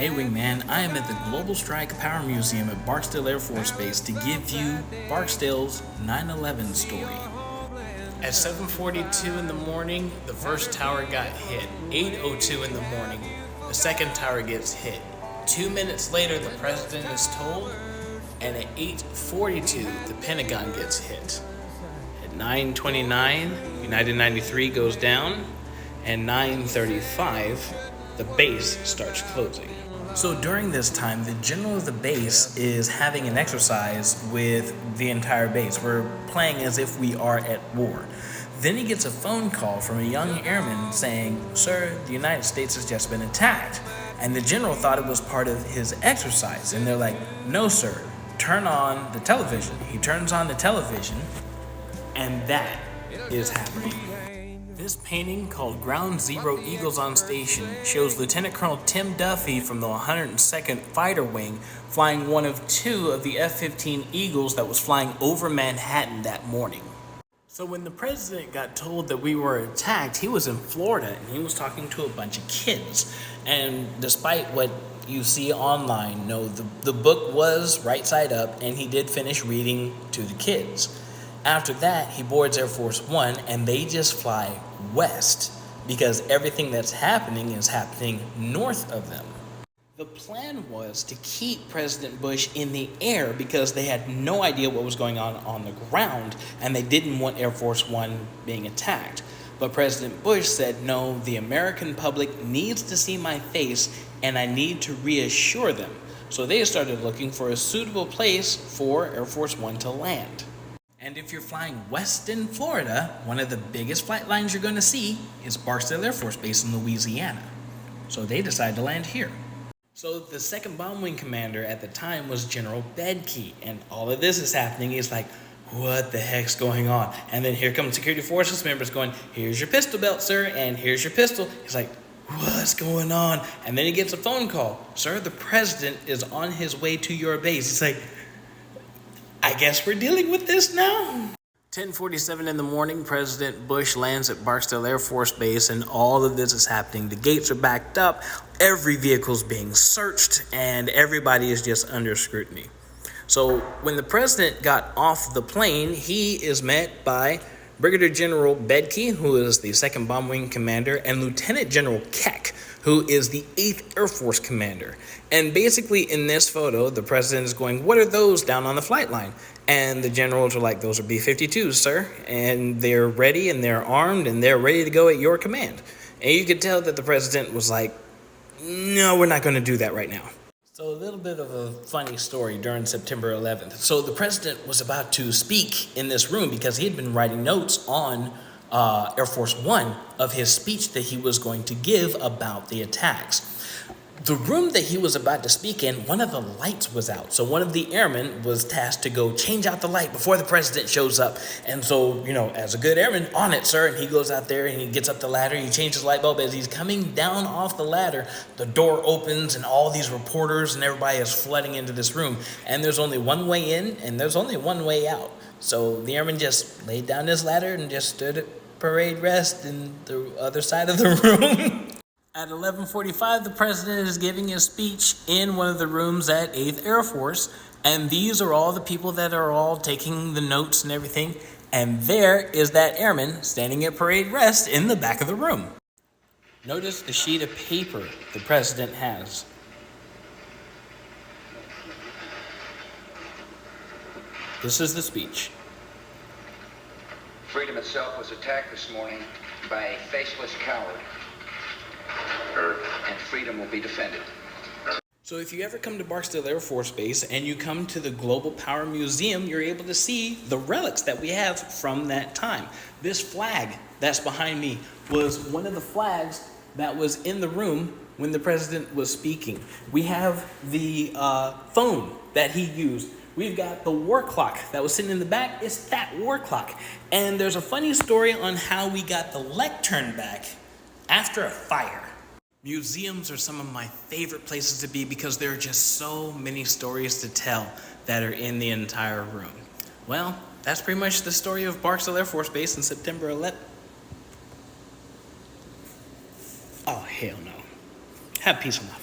Hey Wingman, I am at the Global Strike Power Museum at Barksdale Air Force Base to give you Barksdale's 9/11 story. At 7:42 in the morning, the first tower got hit. 8:02 in the morning, the second tower gets hit. 2 minutes later, the president is told, and at 8:42, the Pentagon gets hit. At 9:29, United 93 goes down, and 9:35, the base starts closing. So during this time, the general of the base is having an exercise with the entire base. We're playing as if we are at war. Then he gets a phone call from a young airman saying, "Sir, the United States has just been attacked." And the general thought it was part of his exercise. And they're like, "No, sir, turn on the television." He turns on the television, and that is happening. This painting, called Ground Zero Eagles on Station, shows Lieutenant Colonel Tim Duffy from the 102nd Fighter Wing flying one of two of the F-15 Eagles that was flying over Manhattan that morning. So when the president got told that we were attacked, he was in Florida and he was talking to a bunch of kids. And despite what you see online, no, the book was right side up and he did finish reading to the kids. After that, he boards Air Force One and they just fly west because everything that's happening is happening north of them. The plan was to keep President Bush in the air because they had no idea what was going on the ground and they didn't want Air Force One being attacked. But President Bush said, "No, the American public needs to see my face and I need to reassure them." So they started looking for a suitable place for Air Force One to land. And if you're flying west in Florida, one of the biggest flight lines you're going to see is Barksdale Air Force Base in Louisiana. So they decided to land here. So the second bomb wing commander at the time was General Bedke, and all of this is happening. He's like, "What the heck's going on?" And then here comes security forces members going, "Here's your pistol belt, sir, and here's your pistol." He's like, "What's going on?" And then he gets a phone call. "Sir, the president is on his way to your base." He's like, "I guess we're dealing with this now." 10:47 in the morning, President Bush lands at Barksdale Air Force Base, and all of this is happening. The gates are backed up, every vehicle's being searched, and everybody is just under scrutiny. So when the president got off the plane, he is met by Brigadier General Bedke, who is the 2nd Bomb Wing Commander, and Lieutenant General Keck, who is the 8th Air Force Commander. And basically in this photo, the president is going, "What are those down on the flight line?" And the generals are like, "Those are B-52s, sir. And they're ready and they're armed and they're ready to go at your command." And you could tell that the president was like, "No, we're not going to do that right now." So a little bit of a funny story during September 11th. So the president was about to speak in this room because he had been writing notes on Air Force One of his speech that he was going to give about the attacks. The room that he was about to speak in, one of the lights was out. So one of the airmen was tasked to go change out the light before the president shows up. And so, as a good airman, "On it, sir." And he goes out there and he gets up the ladder. He changes the light bulb. As he's coming down off the ladder, the door opens and all these reporters and everybody is flooding into this room. And there's only one way in and there's only one way out. So the airman just laid down his ladder and just stood at parade rest in the other side of the room. At 11:45, the president is giving his speech in one of the rooms at 8th Air Force, and these are all the people that are all taking the notes and everything, and there is that airman standing at parade rest in the back of the room. Notice the sheet of paper the president has. This is the speech. Freedom itself was attacked this morning by a faceless coward. And freedom will be defended. So if you ever come to Barksdale Air Force Base and you come to the Global Power Museum, you're able to see the relics that we have from that time. This flag that's behind me was one of the flags that was in the room when the president was speaking. We have the phone that he used. We've got the war clock that was sitting in the back. It's that war clock. And there's a funny story on how we got the lectern back after a fire. Museums are some of my favorite places to be because there are just so many stories to tell that are in the entire room. Well, that's pretty much the story of Barksdale Air Force Base in September 11th. Oh, hell no. Have peace on my